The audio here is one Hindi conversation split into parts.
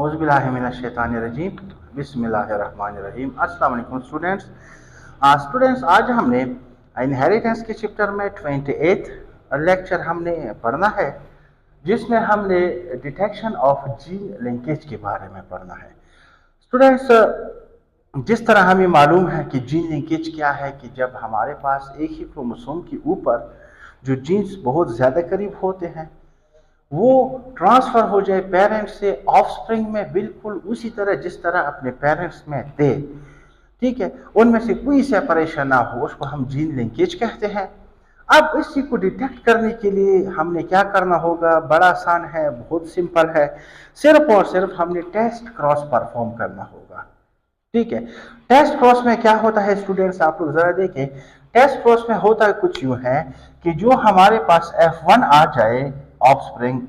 औज़ुबिल्लाहिमिनश्शैतानिर्रजीम बिस्मिल्लाहिर्रहमानिर्रहीम। अस्सलाम वालेकुम स्टूडेंट्स। आज हमने इनहेरिटेंस के चैप्टर में 28 लेक्चर हमने पढ़ना है, जिसमें हमने डिटेक्शन ऑफ जीन लिंकेज के बारे में पढ़ना है। स्टूडेंट्स, जिस तरह हमें मालूम है कि जीन लिंकेज क्या है, कि जब हमारे पास एक ही क्रोमोसोम के ऊपर जो जीन्स बहुत ज़्यादा करीब होते हैं वो ट्रांसफ़र हो जाए पेरेंट्स से ऑफस्प्रिंग में, बिल्कुल उसी तरह जिस तरह अपने पेरेंट्स में थे, ठीक है, उनमें से कोई सेपरेशन ना हो, उसको हम जीन लिंकेज कहते हैं। अब इसी को डिटेक्ट करने के लिए हमने क्या करना होगा? बड़ा आसान है, बहुत सिंपल है। सिर्फ और सिर्फ हमने टेस्ट क्रॉस परफॉर्म करना होगा, ठीक है। टेस्ट क्रॉस में क्या होता है स्टूडेंट्स, आप लोग जरा देखें। टेस्ट क्रॉस में होता है कुछ यूं है कि जो हमारे पास F1 आ जाए ऑफस्प्रिंग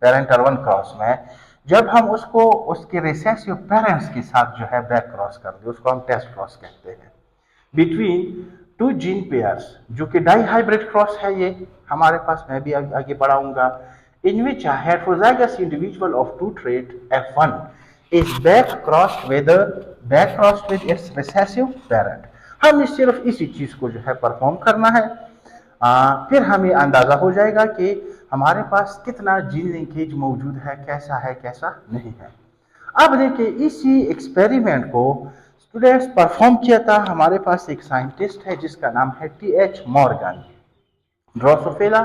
पेरेंटल वन क्रॉस में, जब हम उसको उसके रिसेसिव पेरेंट्स के साथ जो है बैक क्रॉस कर दे, उसको हम टेस्ट क्रॉस कहते हैं बिटवीन टू जीन पेयर्स, जो कि डाई हाइब्रिड क्रॉस है। ये हमारे पास, मैं भी आगे बढ़ाऊंगा, इन विच a heterozygous individual of two trait F1 is back crossed with its recessive parent। हमें सिर्फ इसी चीज को जो है परफॉर्म करना है। फिर हमें अंदाजा हो जाएगा कि हमारे पास कितना जीन लिंकेज मौजूद है, कैसा नहीं है। अब देखिए, इसी एक्सपेरिमेंट को स्टूडेंट्स परफॉर्म किया था। हमारे पास एक साइंटिस्ट है जिसका नाम है TH मॉर्गन। ड्रोसोफिला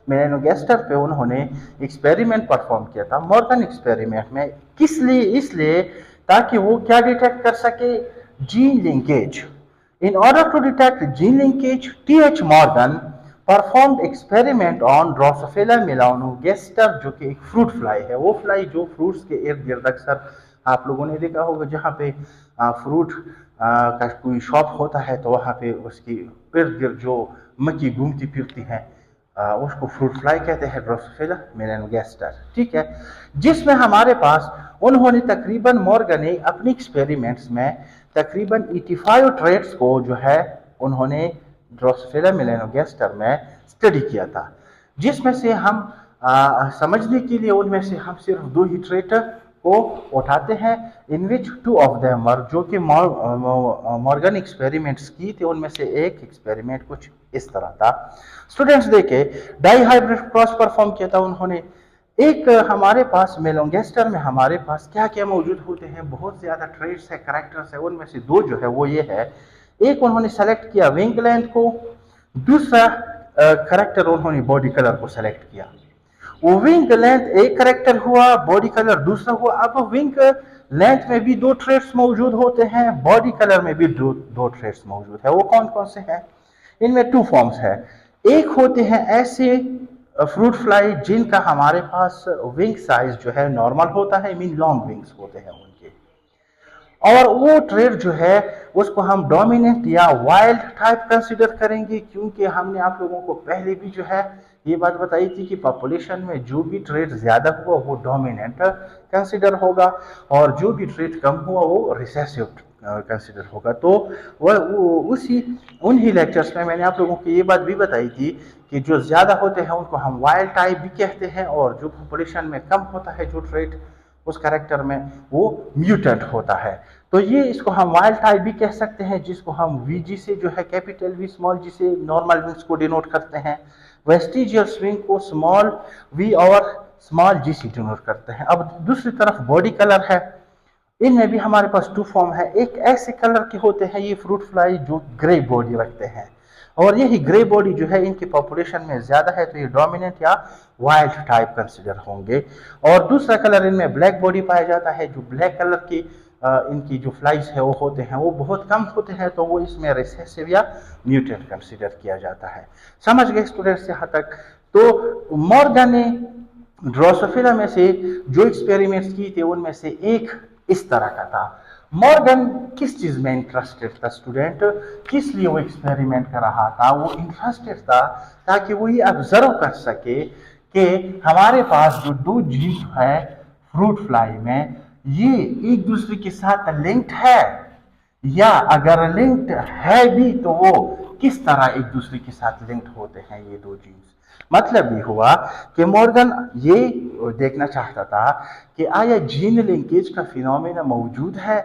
मेलेनोगास्टर पे उन्होंने एक्सपेरिमेंट परफॉर्म किया था। मॉर्गन एक्सपेरिमेंट में किस लिए? इसलिए ताकि वो क्या डिटेक्ट कर सके? Gene linkage. In order to detect gene linkage, TH Morgan performed experiment on Drosophila melanogaster, जो कि एक फ्रूट फ्लाई है। वो फ्लाई जो फ्रूट्स के इर्द गिर्द अक्सर आप लोगों ने देखा होगा, जहाँ पे फ्रूट का कोई शॉप होता है तो वहाँ पे उसकी इर्द गिर्द जो मक्खी घूमती फिरती है, उसको फ्रूट फ्लाई कहते हैं, ड्रोसोफिला मेलेनोगास्टर, ठीक है। जिसमें हमारे पास उन्होंने तकरीबन मॉर्गन ने अपनी एक्सपेरिमेंट्स में तकरीबन 85 ट्रेट्स को जो है उन्होंने ड्रोसोफिला मेलेनोगास्टर में स्टडी किया था, जिसमें से हम समझने के लिए उनमें से हम सिर्फ 2 ही ट्रेट को उठाते हैं, इन विच 2 ऑफ देम आर, जो कि मॉर्गन एक्सपेरिमेंट्स की थी, उनमें से एक एक्सपेरिमेंट कुछ इस तरह था। स्टूडेंट्स देखे, डाई हाइब्रिड क्रॉस परफॉर्म किया था उन्होंने। एक हमारे पास मेलेनोगास्टर में हमारे पास क्या क्या मौजूद होते हैं? बहुत ज्यादा ट्रेट्स है, कैरेक्टर्स है। उनमें से 2 जो है वो ये है, एक उन्होंने सेलेक्ट किया विंग लेंथ को, दूसरा करेक्टर उन्होंने बॉडी कलर को सेलेक्ट किया। वो विंग लेंथ एक करेक्टर हुआ, बॉडी कलर दूसरा हुआ। अब विंग लेंथ में भी 2 ट्रेट्स मौजूद होते हैं, बॉडी कलर में भी दो ट्रेट्स मौजूद है। वो कौन कौन से हैं? इनमें 2 फॉर्म्स है। एक होते हैं ऐसे फ्रूट फ्लाई जिनका हमारे पास विंग साइज जो है नॉर्मल होता है, मीन लॉन्ग विंग्स होते हैं उनके, और वो ट्रेड जो है उसको हम डोमिनेंट या वाइल्ड टाइप कंसीडर करेंगे, क्योंकि हमने आप लोगों को पहले भी जो है ये बात बताई थी कि पॉपुलेशन में जो भी ट्रेड ज्यादा हुआ वो डोमिनेंट कंसीडर होगा, और जो भी ट्रेड कम हुआ वो रिसेसिव कंसीडर होगा। तो वह उसी उन्हीं लेक्चर्स में मैंने आप लोगों को ये बात भी बताई थी कि जो ज्यादा होते हैं उनको हम वाइल्ड टाइप भी कहते हैं, और जो पॉपुलेशन में कम होता है जो ट्रेड उस कैरेक्टर में, वो म्यूटेंट होता है। तो ये इसको हम वाइल्ड टाइप भी कह सकते हैं, जिसको हम VG से जो है कैपिटल V स्मॉल जी से नॉर्मल विंग्स को डिनोट करते हैं, वेस्टिजियल स्विंग को स्मॉल V और स्मॉल g से डिनोट करते हैं। अब दूसरी तरफ बॉडी कलर है, इनमें भी हमारे पास 2 फॉर्म है। एक ऐसे कलर के होते हैं ये फ्रूट फ्लाई जो ग्रे बॉडी रखते हैं, और यही ग्रे बॉडी जो है इनकी पॉपुलेशन में ज्यादा है, तो ये डोमिनेंट या वाइल्ड टाइप कंसिडर होंगे। और दूसरा कलर इनमें ब्लैक बॉडी पाया जाता है, जो ब्लैक कलर की इनकी जो फ्लाइज है वो होते हैं वो बहुत कम होते हैं, तो वो इसमें रिसेसिव या म्यूटेंट कंसिडर किया जाता है। समझ गए स्टूडेंट्स यहाँ तक? तो मॉर्गन ने ड्रोसोफिला में से जो एक्सपेरिमेंट्स की थे उनमें से एक इस तरह का था। मॉर्गन किस चीज में इंटरेस्टेड था स्टूडेंट? किस लिए वो एक्सपेरिमेंट कर रहा था? वो इंटरेस्टेड था ताकि वो ये ऑब्जर्व कर सके कि हमारे पास जो 2 जीन है फ्रूट फ्लाई में, ये एक दूसरे के साथ लिंक्ड है, या अगर लिंक्ड है भी तो वो किस तरह एक दूसरे के साथ लिंक्ड होते हैं ये दो जीन्स। मतलब ये हुआ कि मॉर्गन ये देखना चाहता था कि आया जीन लिंकेज का फिनोमेना मौजूद है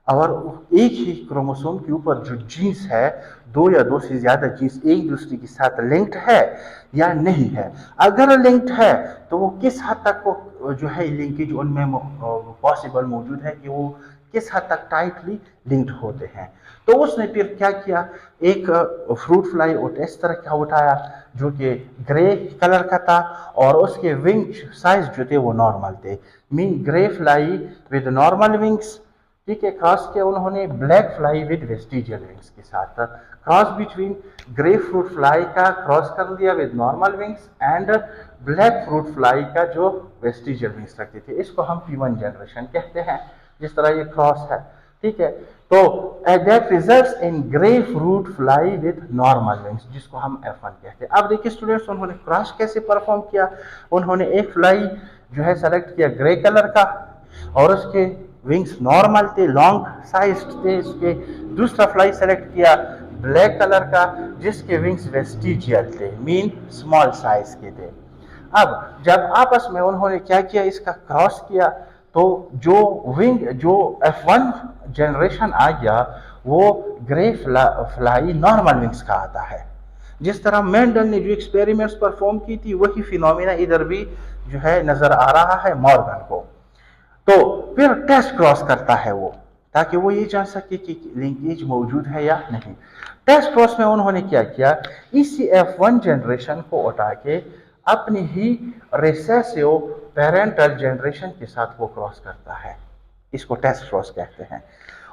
और एक ही क्रोमोसोम के ऊपर जो जीन्स है, दो या दो से ज्यादा जीन्स एक दूसरे के साथ लिंक्ड है या नहीं है। अगर लिंक्ड है तो वो किस हद तक वो जो है लिंकेज उनमें पॉसिबल मौजूद है कि वो किस हद तक टाइटली लिंक्ड होते हैं। तो उसने फिर क्या किया, एक फ्रूट फ्लाई इस तरह का उठाया जो कि ग्रे कलर का था और उसके विंग साइज जो थे वो नॉर्मल थे, mean grey fly with normal wings. ठीक है, क्रॉस किया उन्होंने black fly with vestigial wings के साथ, cross between grey fruit fly का क्रॉस कर दिया with normal wings and black fruit fly का जो वेस्टिजियल विंग्स रखते थे। इसको हम P1 जनरेशन कहते हैं, जिस तरह ये क्रॉस है। ठीक है, तो that results in grey fruit fly with normal wings, जिसको हम F1 कहते हैं। अब देखिए स्टूडेंट्स, उन्होंने क्रॉस कैसे परफॉर्म किया। उन्होंने एक फ्लाई जो है सेलेक्ट किया ग्रे कलर का और उसके विंग्स नॉर्मल थे, लॉन्ग साइज थे। इसके दूसरा फ्लाई सेलेक्ट किया ब्लैक कलर का जिसके विंग्स वेस्टिजियल थे, मीन स्मॉल साइज के थे। अब जब आपस में उन्होंने क्या किया, इसका क्रॉस किया, तो जो विंग जो F1 जनरेशन आ गया वो ग्रे फ्लाई नॉर्मल विंग्स का आता है। जिस तरह मेंडल ने जो एक्सपेरिमेंट्स परफॉर्म की थी वही फिनोमिना इधर भी जो है नजर आ रहा है मॉर्गन को। तो फिर टेस्ट क्रॉस करता है वो, ताकि वो ये जान सके कि लिंकेज मौजूद है या नहीं। टेस्ट क्रॉस में उन्होंने क्या किया, इसी F1 जनरेशन को उठा के अपनी ही रिसेसिव पेरेंटल जनरेशन के साथ वो क्रॉस करता है। इसको टेस्ट क्रॉस कहते हैं।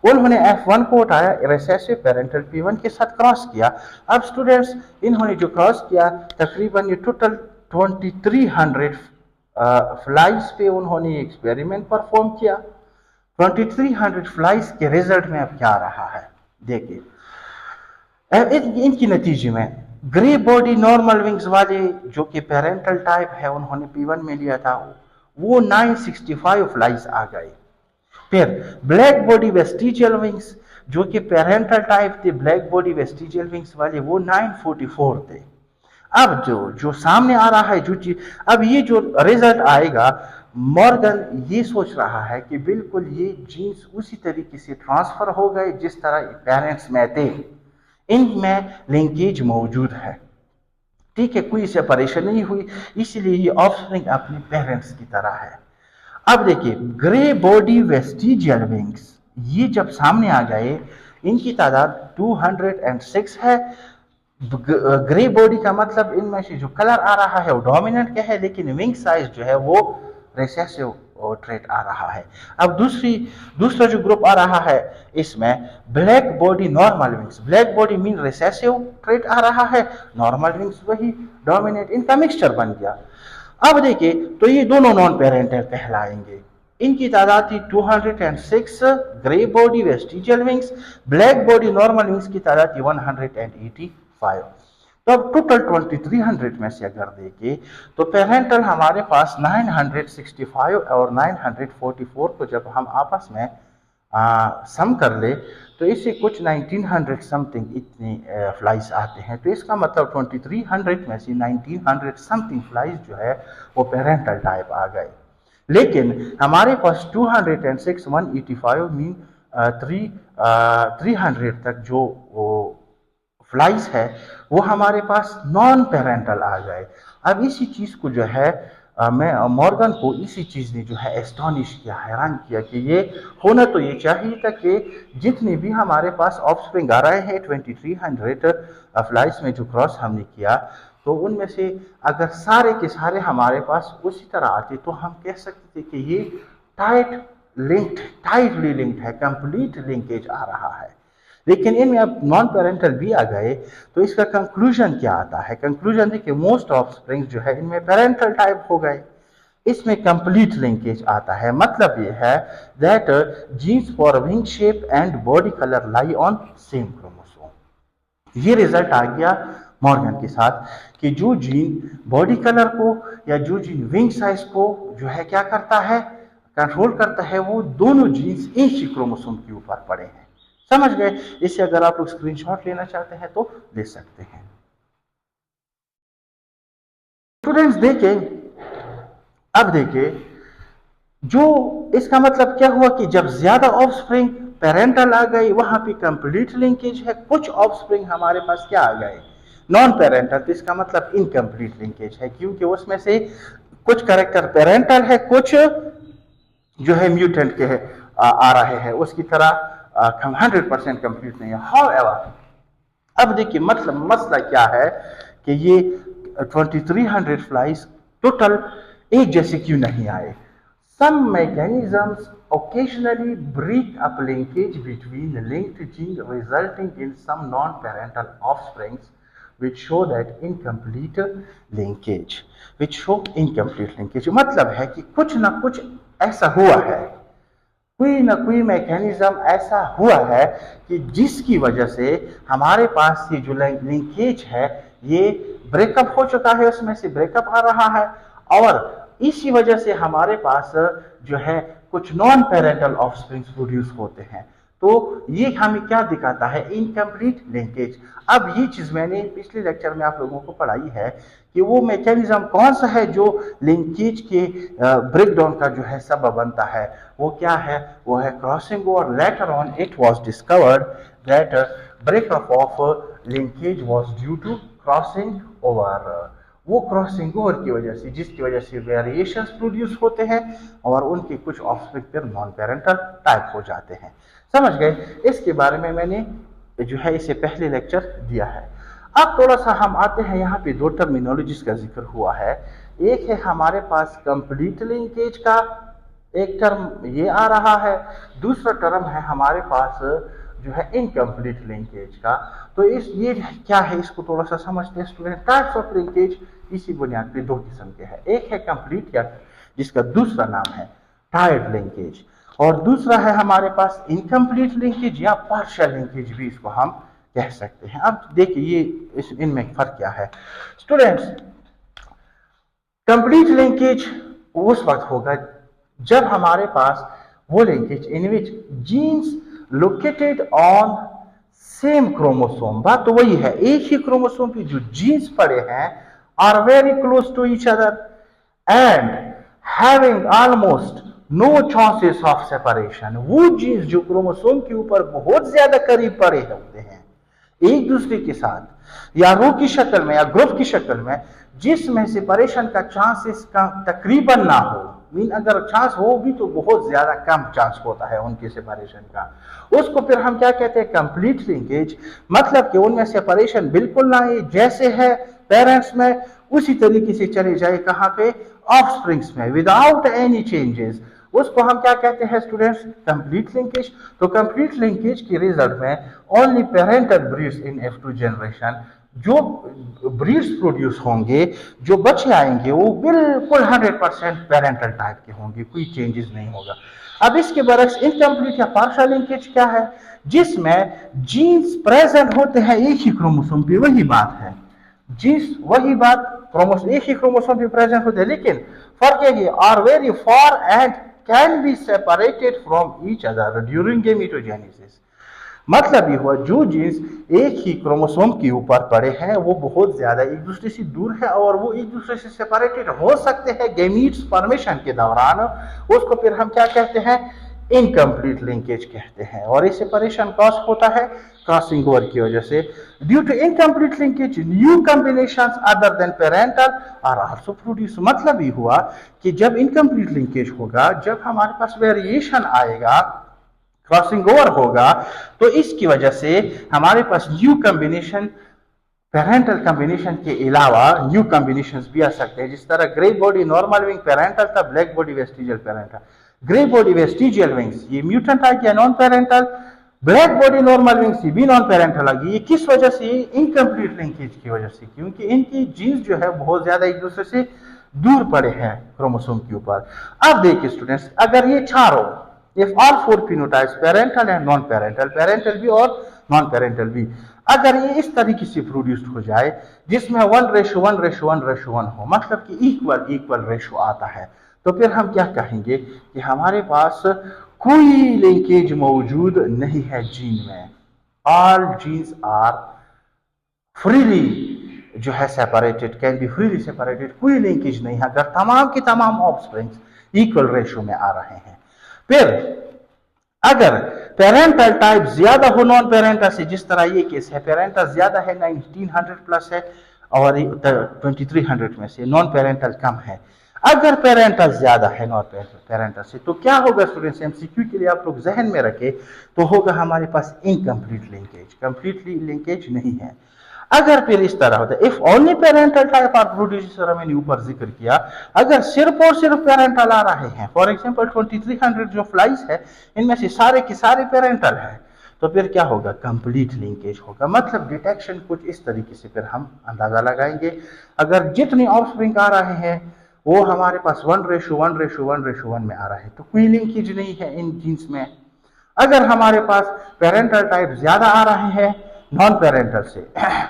उन्होंने F1 को उठाया, रिसेसिव पेरेंटल P1 के साथ क्रॉस किया। अब स्टूडेंट्स, इन्होंने जो क्रॉस किया तकरीबन ये टोटल 2300 फ्लाइज पे उन्होंने एक्सपेरिमेंट परफॉर्म किया। 2300 फ्लाइज के रिजल्ट में अब क्या रहा है देखिए। इनकी नतीजे में ग्रे बॉडी नॉर्मल विंग्स वाले जो कि पेरेंटल टाइप है उन्होंने P1 में लिया था, वो 965 फ्लाइज आ गए। फिर ब्लैक बॉडी वेस्टिजियल विंग्स जो कि पेरेंटल टाइप थे, ब्लैक बॉडी वेस्टिजियल विंग्स वाले, वो 944 थे। अब जो सामने आ रहा है जो चीज, अब ये जो रिजल्ट आएगा, मॉर्गन ये सोच रहा है कि बिल्कुल ये जीन्स उसी तरीके से ट्रांसफर हो गए जिस तरह पेरेंट्स में थे, इनमें लिंकेज मौजूद है। ठीक है, कोई सेपरेशन नहीं हुई, इसलिए ये ऑफस्प्रिंग अपने पेरेंट्स की तरह है। अब देखिए ग्रे बॉडी वेस्टिजियल विंग्स ये जब सामने आ गए, इनकी तादाद 206 है। ग्रे बॉडी का मतलब इनमें से जो कलर आ रहा है वो डोमिनेंट का है, लेकिन विंग साइज जो है वो रिसेसिव ट्रेट आ रहा है। अब दूसरा जो ग्रुप आ रहा है इसमें black body normal wings, black body mean recessive trait आ रहा है, नॉर्मल विंग्स वही डोमिनेंट, इनका मिक्सचर बन गया। अब देखिए तो ये दोनों नॉन पेरेंटल कहलाएंगे। इनकी तादाद थी 206 grey body vestigial wings, black body normal wings की तादाद थी 185। तो अब टोटल 2300 में से अगर देखें तो पेरेंटल हमारे पास 965 और 944 को जब हम आपस में सम कर ले तो इससे कुछ 1900 समथिंग इतनी फ्लाइज आते हैं। तो इसका मतलब 2300 में से 1900 समथिंग फ्लाइज जो है वो पेरेंटल टाइप आ गए। लेकिन हमारे पास 206 185 मीन 300 तक जो वो फ्लाइज है वो हमारे पास नॉन पेरेंटल आ गए। अब इसी चीज को जो है मैं मॉर्गन को इसी चीज ने जो है एस्टॉनिश किया, हैरान किया कि ये होना तो ये चाहिए था कि जितने भी हमारे पास ऑफस्प्रिंग आ रहे हैं 2300 फ्लाइज में जो क्रॉस हमने किया, तो उनमें से अगर सारे के सारे हमारे पास उसी तरह आते तो हम कह सकते थे कि ये टाइटली लिंक्ड है, कंप्लीट लिंकेज आ रहा है। लेकिन इनमें अब नॉन पेरेंटल भी आ गए तो इसका कंक्लूजन क्या आता है। कंक्लूजन देखिए, मोस्ट ऑफस्प्रिंग्स जो है इनमें पेरेंटल टाइप हो गए, इसमें कंप्लीट लिंकेज आता है। मतलब ये है that genes for wing shape and body colour lie on same chromosome. ये रिजल्ट आ गया मॉर्गन के साथ कि जो जीन बॉडी कलर को या जो जीन विंग साइज को जो है क्या करता है, कंट्रोल करता है, वो दोनों जीन्स एक ही क्रोमोसोम के ऊपर पड़े हैं। समझ गए? इसे अगर आप लोग स्क्रीनशॉट लेना चाहते हैं तो ले सकते हैं। स्टूडेंट्स देखें, अब देखिए, जो इसका मतलब क्या हुआ कि जब ज्यादा ऑफस्प्रिंग पेरेंटल आ गई, वहां पे कंप्लीट लिंकेज है। कुछ ऑफस्प्रिंग हमारे पास क्या आ गए, नॉन पेरेंटल, तो इसका मतलब इनकम्प्लीट लिंकेज है, क्योंकि उसमें से कुछ करेक्टर पेरेंटल है, कुछ जो है म्यूटेंट के है, आ रहे हैं, उसकी तरह 100% कंप्लीट नहीं है। हाउएवर, अब देखिए मतलब मसला क्या है कि ये 2300 फ्लाइज टोटल एक जैसे क्यों नहीं आए। सम mechanisms occasionally break up linkage between linked gene, resulting in some non-parental offsprings which show that incomplete linkage, which show incomplete linkage। मतलब है कि कुछ ना कुछ ऐसा हुआ है, कोई ना कोई मैकेनिज्म ऐसा हुआ है कि जिसकी वजह से हमारे पास ये जो लिंकेज है ये ब्रेकअप हो चुका है, उसमें से ब्रेकअप आ रहा है, और इसी वजह से हमारे पास जो है कुछ नॉन पेरेंटल ऑफस्प्रिंग्स प्रोड्यूस होते हैं। तो ये हमें क्या दिखाता है, इनकम्प्लीट लिंकेज। अब ये चीज मैंने पिछले लेक्चर में आप लोगों को पढ़ाई है कि वो मैकेनिज्म कौन सा है जो लिंकेज के ब्रेकडाउन का जो है सबब बनता है, वो क्या है, वो है crossing over. Later on it was discovered that breakup of linkage was due to crossing over. वो क्रॉसिंग ओवर की वजह से, जिसकी वजह से वेरिएशंस प्रोड्यूस होते हैं और उनके कुछ ऑफस्प्रिंग फिर नॉन पेरेंटल टाइप हो जाते हैं। समझ गए? इसके बारे में मैंने जो है इसे पहले लेक्चर दिया है। अब थोड़ा सा हम आते हैं, यहाँ पे दो टर्मिनोलॉजीज का जिक्र हुआ है। एक है हमारे पास कंप्लीट लिंकेज का एक टर्म ये आ रहा है, दूसरा टर्म है हमारे पास जो है इनकम्प्लीट लिंकेज का। तो इस ये क्या है, इसको थोड़ा सा समझते हैं स्टूडेंट। टाइप्स ऑफ लिंकेज इसी बुनियाद पे दो किस्म के हैं, एक है कंप्लीट या जिसका दूसरा नाम है टाइड लिंकेज, और दूसरा है हमारे पास इनकम्प्लीट लिंकेज या पार्शियल लिंकेज भी इसको हम कह सकते हैं। अब देखिए ये इनमें फर्क क्या है स्टूडेंट्स। कंप्लीट लिंकेज उस वक्त होगा जब हमारे पास वो linkage in which genes located on same chromosome, बात तो वही है, एक ही क्रोमोसोम पे जो जीन्स पड़े हैं are very close to each other and having almost no chances of separation. वो जीन्स जो क्रोमोसोम के ऊपर बहुत ज्यादा करीब पड़े होते हैं एक दूसरे के साथ, या रो की शक्ल में या ग्रुप की शक्ल में, जिसमें सेपरेशन का चांसेस का तकरीबन ना हो, मीन अगर चांस हो भी तो बहुत ज्यादा कम चांस होता है उनके सेपरेशन का, उसको फिर हम क्या कहते हैं, कंप्लीट लिंकेज। मतलब कि उनमें सेपरेशन बिल्कुल ना है, जैसे है पेरेंट्स में उसी तरीके से चले जाए कहां पे, ऑफस्प्रिंग्स में, विदाउट एनी चेंजेस, उसको हम क्या कहते हैं स्टूडेंट्स, कंप्लीट लिंकेज। तो कंप्लीट लिंकेज के रिजल्ट में only parental breeds in F2 generation, जो ब्रीड्स प्रोड्यूस होंगे, जो बच्चे आएंगे वो बिल्कुल 100% पेरेंटल टाइप के होंगे, कोई चेंजेस नहीं होगा। अब इसके बरक्स इनकम्प्लीट या पार्शियल लिंकेज क्या है, जिसमें जीन्स प्रेजेंट होते हैं एक ही क्रोमोसोम पे, वही बात है, जीन्स वही बात, क्रोमोसोम एक ही क्रोमोसोम पे प्रेजेंट होते हैं, लेकिन फर्क है are very far and can be separated from each other during gametogenesis. मतलब ये हुआ जो जीन्स एक ही क्रोमोसोम के ऊपर पड़े हैं वो बहुत ज्यादा एक दूसरे से दूर है और वो एक दूसरे से सेपरेटेड हो सकते हैं गैमीट्स फॉर्मेशन के दौरान, उसको फिर हम क्या कहते हैं, इनकम्प्लीट लिंकेज कहते हैं। और ये सेपरेशन कॉज होता है क्रॉसिंग ओवर की वजह से। Due to incomplete linkage new combinations other than parental are also produce. मतलब ये हुआ कि जब इनकम्प्लीट लिंकेज होगा, जब हमारे पास वेरिएशन आएगा, क्रॉसिंग ओवर होगा, तो इसकी वजह से हमारे पास न्यू कॉम्बिनेशन, पेरेंटल कॉम्बिनेशन के अलावा न्यू कॉम्बिनेशन भी आ सकते हैं। जिस तरह grey body normal wing parental था, black body vestigial parental, grey body vestigial wings ये म्यूटेंट आ गया non parental, black body normal wings भी नॉन पेरेंटल आ गई। ये किस वजह से, इनकम्प्लीट लिंकेज की वजह से, क्योंकि इनकी जीन्स जो है बहुत ज्यादा एक दूसरे से दूर पड़े हैं क्रोमोसोम के ऊपर। अब देखिए स्टूडेंट्स, अगर ये चारों, if all four phenotypes parental and non parental, parental भी और non parental भी, अगर ये इस तरीके से प्रोड्यूस्ड हो जाए जिसमें 1:1:1:1 हो, मतलब कि इक्वल इक्वल रेशो आता है, तो फिर हम क्या कहेंगे कि हमारे पास कोई लिंकेज मौजूद नहीं है जीन में। ऑल जीन्स आर फ्रीली जो है separated, can be freely separated, कोई लिंकेज नहीं है अगर तमाम के तमाम ऑफस्प्रिंग्स इक्वल रेशो में आ रहे हैं। फिर अगर पेरेंटल टाइप ज्यादा हो नॉन पेरेंटल से, जिस तरह ये केस है, पेरेंटल ज्यादा है 1900 प्लस है और 2300 में से नॉन पेरेंटल कम है। अगर पेरेंटल ज्यादा है नॉन पेरेंटल से तो क्या होगा स्टूडेंट्स, एमसीक्यू के लिए आप लोग जहन में रखें, तो होगा हमारे पास इनकम्प्लीट लिंकेज, कंप्लीटली लिंकेज नहीं है। अगर फिर इस तरह होता है, if only parental type are produce, मैंने ऊपर जिक्र किया, अगर सिर्फ और सिर्फ पेरेंटल आ रहे हैं, फॉर एग्जांपल 2300 जो फ्लाइज है इनमें से सारे के सारे पेरेंटल है, तो फिर क्या होगा, कंप्लीट लिंकेज होगा। मतलब डिटेक्शन कुछ इस तरीके से फिर हम अंदाजा लगाएंगे, अगर जितने ऑफस्प्रिंग आ रहे हैं वो हमारे पास 1:1:1:1 में आ रहा है तो कोई लिंकेज नहीं है इन जीन्स में। अगर हमारे पास पेरेंटल टाइप ज्यादा आ रहे हैं नॉन पेरेंटल से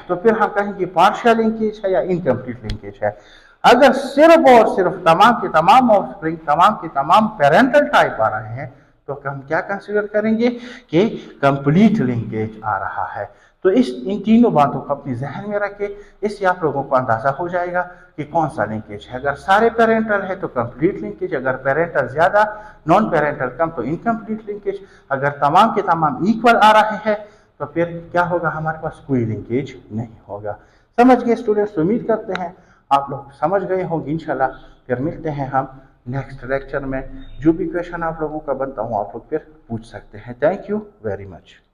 तो फिर हम कहेंगे पार्शियल लिंकेज है या इनकम्प्लीट लिंकेज है। अगर सिर्फ और सिर्फ तमाम के तमाम ऑफस्प्रिंग तमाम के तमाम पेरेंटल टाइप आ रहे हैं तो हम क्या कंसीडर करेंगे कि कंप्लीट लिंकेज आ रहा है। तो इन तीनों बातों को अपने जहन में रखें, इससे आप लोगों को अंदाजा हो जाएगा कि कौन सा लिंकेज है। अगर सारे पेरेंटल है तो कंप्लीट लिंकेज, अगर पेरेंटल ज्यादा नॉन पेरेंटल कम तो इनकम्प्लीट लिंकेज, अगर तमाम के तमाम इक्वल आ रहे हैं तो फिर क्या होगा, हमारे पास कोई लिंकेज नहीं होगा। समझ गए स्टूडेंट्स? उम्मीद करते हैं आप लोग समझ गए होंगे इंशाल्लाह। फिर मिलते हैं हम नेक्स्ट लेक्चर में। जो भी क्वेश्चन आप लोगों का बनता हूँ आप लोग फिर पूछ सकते हैं। Thank you very much.